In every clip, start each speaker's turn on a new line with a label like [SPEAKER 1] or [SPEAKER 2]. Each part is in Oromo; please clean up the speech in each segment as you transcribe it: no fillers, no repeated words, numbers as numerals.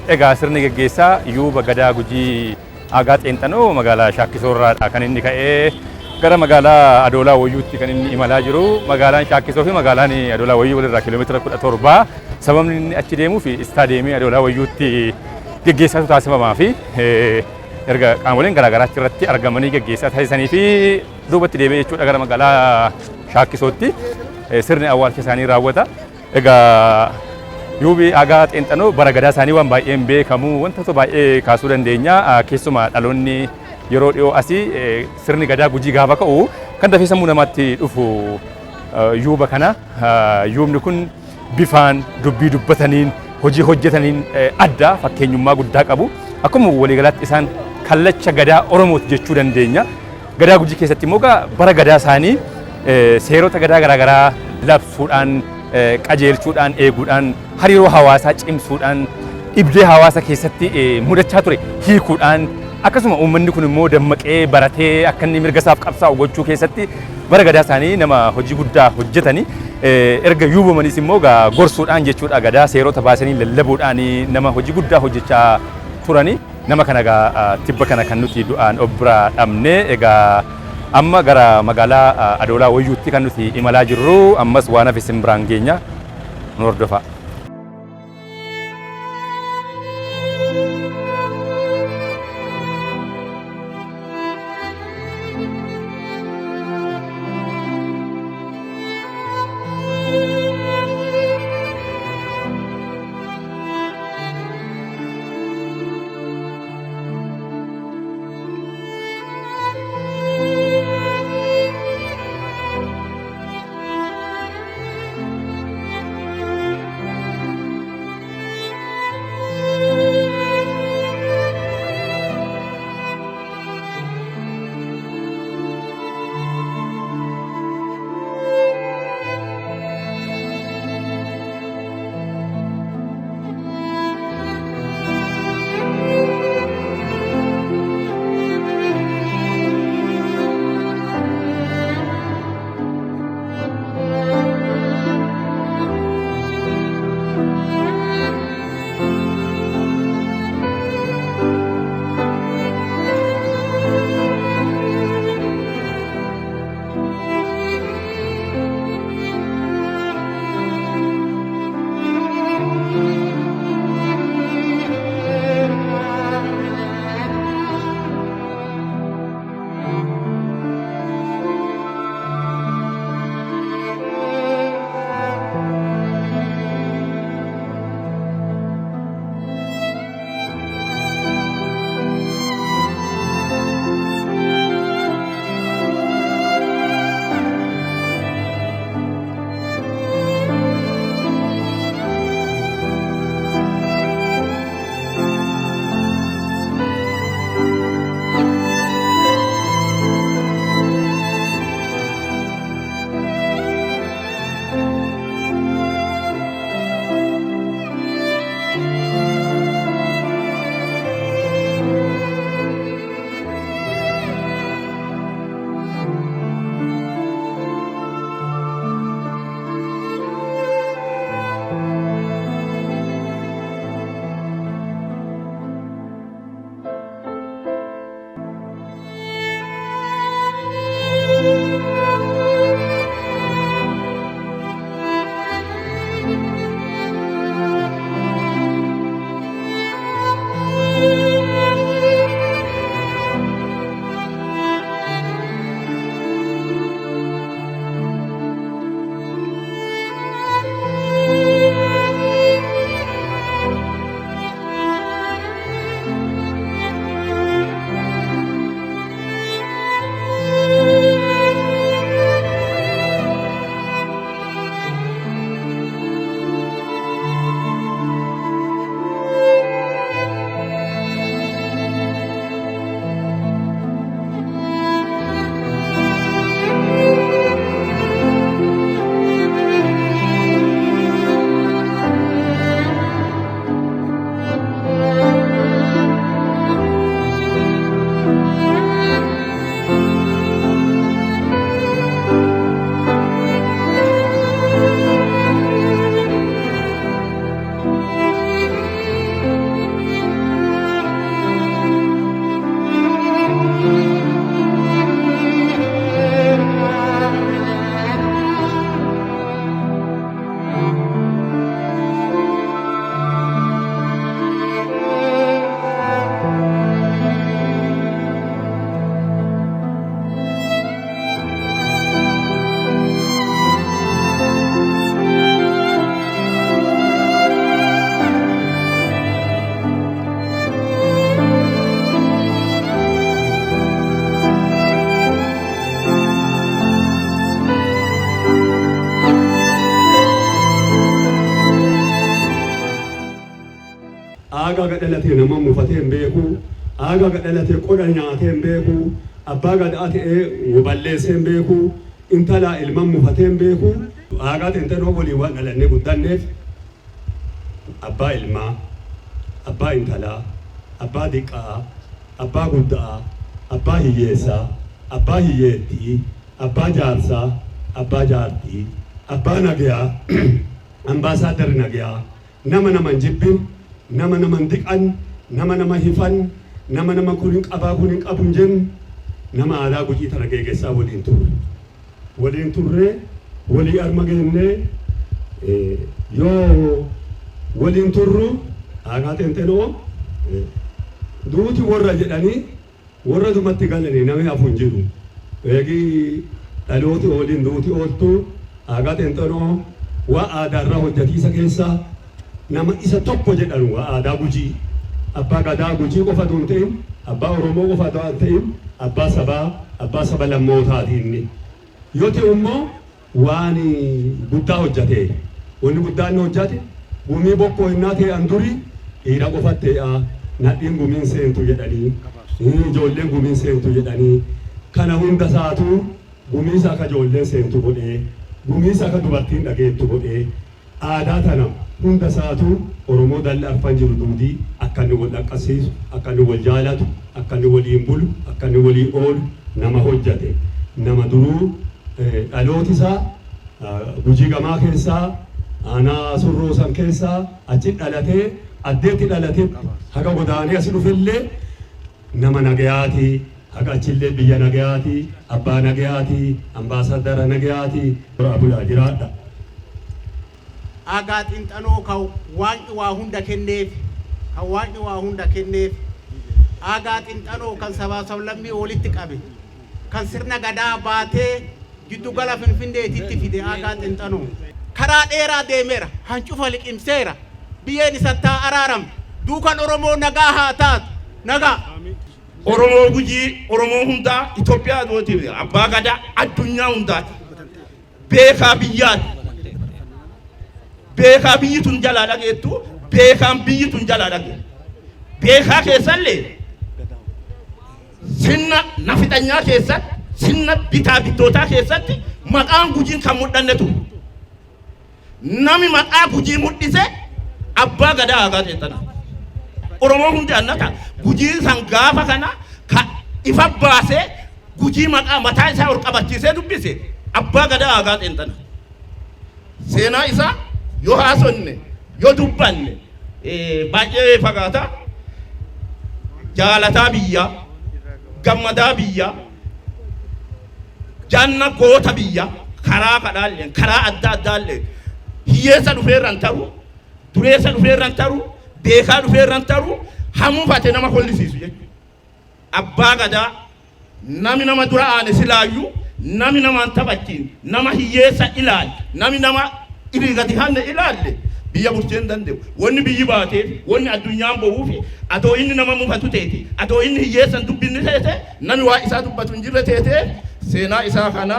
[SPEAKER 1] Egaa sirni geggeessaa Yuuba Gadaa Gujii Aagaa Xeenxanoo magaalaa Shaakkisoo irraadha kan inni ka'ee gara magaalaa Adoolaa Wayyuutti kan inni imalaa jiru. Magaalaan Shaakkisoo fi magaalaan Adoolaa Wayyuu walirraa kiiloomeetira 17. Sababni inni achi deemuu fi istaadiyeemii Adoolaa Wayyuutti geggeessaatu taasifamaa fi erga qaamoleen garaagaraa irratti argamanii geggeessaa taasisanii fi duubatti deebi'ee jechuudha gara magaalaa Shaakkisootti sirni awwaalcha isaanii raawwata. Egaa Yuubi Aagaa Xeenxanoo bara gadaa isaanii waan baay'een beekamu wantoota baay'ee kaasuu dandeenya. Keessumaa dhaloonni yeroo dhiyoo asii sirni gadaa Gujii gaafa ka'u kan dafee sammuu namaatti dhufu Yuuba kana. Yuubni kun bifaan dubbii dubbataniin hojii hojjetaniin adda fakkeenyummaa guddaa qabu. Akkuma waliigalaatti isaan kallacha gadaa Oromooti jechuu dandeenya. Gadaa Gujii keessatti immoo bara gadaa isaanii seerota gadaa garaagaraa labsuudhaan qajeelchuudhaan eeguudhaan hariiroo hawaasaa cimsuudhaan dhibdee hawaasa keessatti mudachaa ture hiikuudhaan akkasuma uummanni kun immoo dammaqee baratee akka inni mirga isaaf qabsaa'u gochuu keessatti bara gadaa isaanii nama hojii guddaa hojjetanii erga yuubamanis immoo gorsuudhaan jechuudha gadaa seerota baasanii lallabuudhaan nama hojii guddaa hojjechaa turanii nama kana tibba kana kan nuti du'aan obbiraa dhabne. Egaa amma gara magaalaa Adoolaa Wayyuutti kan nuti imalaa jirru ammas waan hafe isin biraan geenya nu hordofaa.
[SPEAKER 2] aga gadalate nama mufatee beeku aga gadalate qoda nyaatee beeku abbaa gada'atee waballeessee beeku intala ilma mufatee beeku aga tentanoo walii waan dhalannee guddanneef abbaa ilmaa abbaa intalaa abbaa diqqaa abbaa guddaa abbaa hiyyeessaa abbaa hiyyeettii abbaa jaarsaa abbaa jaartii abbaa nagayaa ambaasaadar nagayaa nama naman jibbin nama naman diqan nama nama hifan nama nama kunin qabaa kunin qabun jen nama aadaa gujii tana geeggessaa waliin turre walii arma geenne yoo waliin turru aagaa tentenoo duuti warra jedhanii warra dumatti galanii namni hafu hin jiru eegii dhalooti waliin duuti ooltu aagaa tentenoo waa aadaarraa hojjatiisa keessaa nama isa tokko jedhanu waa aadaa gujii abbaa gadaa gujii qofa duun ta'in abbaa oromoo qofa duun ta'in abbaa saba lammootaati inni yoo ta'u immoo waan guddaa hojjate wanni guddaa inni hojjate gumii bokkoo hinnaa ta'e anduri dhiira qofa ta'e nadhiin gumiin seentu jedhanii ijoolleen gumiin seentu jedhanii kana hunda isaatu gumiisa akka ijoolleen seentu godhee gumiisa akka dubartiin dhageettu godhee aadaa tana hunda isaatu oromoo dalli arfan jiru duudii akka inni wal dhaqqasiisu akka inni wal jaalatu akka inni waliin bulu akka inni walii oolu nama hojjate nama duruu dhalooti isaa gujii gamaa keessaa aanaa surroosan keessaa achi dhalatee addeetti dhalatee haga godaanee asi dhufellee nama nagayaati haga achillee biyya nagayaati abbaa nagayaati ambaasaadara nagayaati abulaa jiraadha.
[SPEAKER 3] Aagaa xinxanoo kan waaqni waa hunda kenneef aagaa xinxanoo kan sabaa sablammii walitti qabe kan sirna gadaa baatee giddugala finfinneetitti fide aagaa xinxanoo karaa dheeraa deemeera hancufa liqimseera biyyeen isattaa araaram duukan oromoo nagaa haa taatu nagaa.
[SPEAKER 4] Oromoo gujii oromoo hundaa Itoophiyaa dootii abbaa gadaa addunyaa hundaati beekaa biyyaati. Beekaa biyyi tun jalaa dhageettu beekaan biyyi tun jalaa dhageettu beekaa keessallee sinna nafixanyaa keessatti sinna bitaa bittootaa keessatti maqaan gujiin kan mul'annetu nami maqaa gujii mul'ise abbaa gadaa aagaa xinxanaa oromoo hundi annata gujii san gaafa kana ka ifa baasee gujii maqaa mataa isaa ol qabachiisee dubbise abbaa gadaa aagaa xinxanaa seenaa isaa yoo haasonne yoo dubbanne baay'ee fagaata jaalataa biyyaa gammadaa biyyaa janna goota biyyaa karaa kadhaalleen karaa adda addaallee hiyyeessa dhufeerran taru dureessa dhufeerran taru beekaa dhufeerran taru hamuufate nama kollisiisu jechuudha. Abbaa gadaa nami nama dura aane silaayyuu nami namaan taphachiin nama hiyyeessa ilaali nami nama irigati hanne ilaalle biyya bulcheen danda'u wanni biyyi baateef wanni addunyaan bo'uufi atoo inni nama mufatu teeti atoo inni hiyyeessan dubbinni teete nami waa isaa dubbatu hin jirre teete seenaa isaa kana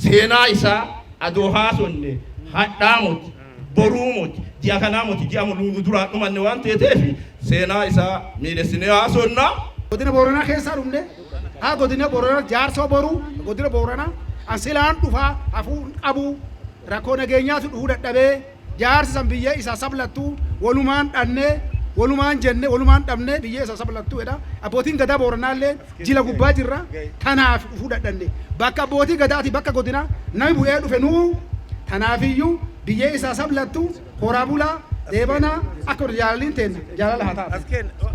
[SPEAKER 4] seenaa isaa adoo haasonne hadhaa moti boruu moti ji'a kanaa moti ji'a muluu duraan dhumanne waan teeteef seenaa isaa miidhessinee haasonna.
[SPEAKER 5] Godina Booranaa keessaa dhumne haa godina Booranaa jaarsoo boruu godina Booranaa asilaan dhufaa hafuu qabu rakkoo nageenyaatu dhufuu dadhabee jaarsi san biyya isaa sablattu walumaan dhannee walumaan jenne walumaan dhabnee biyya isaa sablattu jedha abbootiin gadaa Booranaallee jila gubbaa jirra tanaaf dhufuu dadhanne bakka abbootii gadaati bakka godina nami bu'ee dhufe nuu tanaafiyyuu biyya isaa sablattu horaa bulaa deebana akka jaalaliin teenya jaalala haa taatu.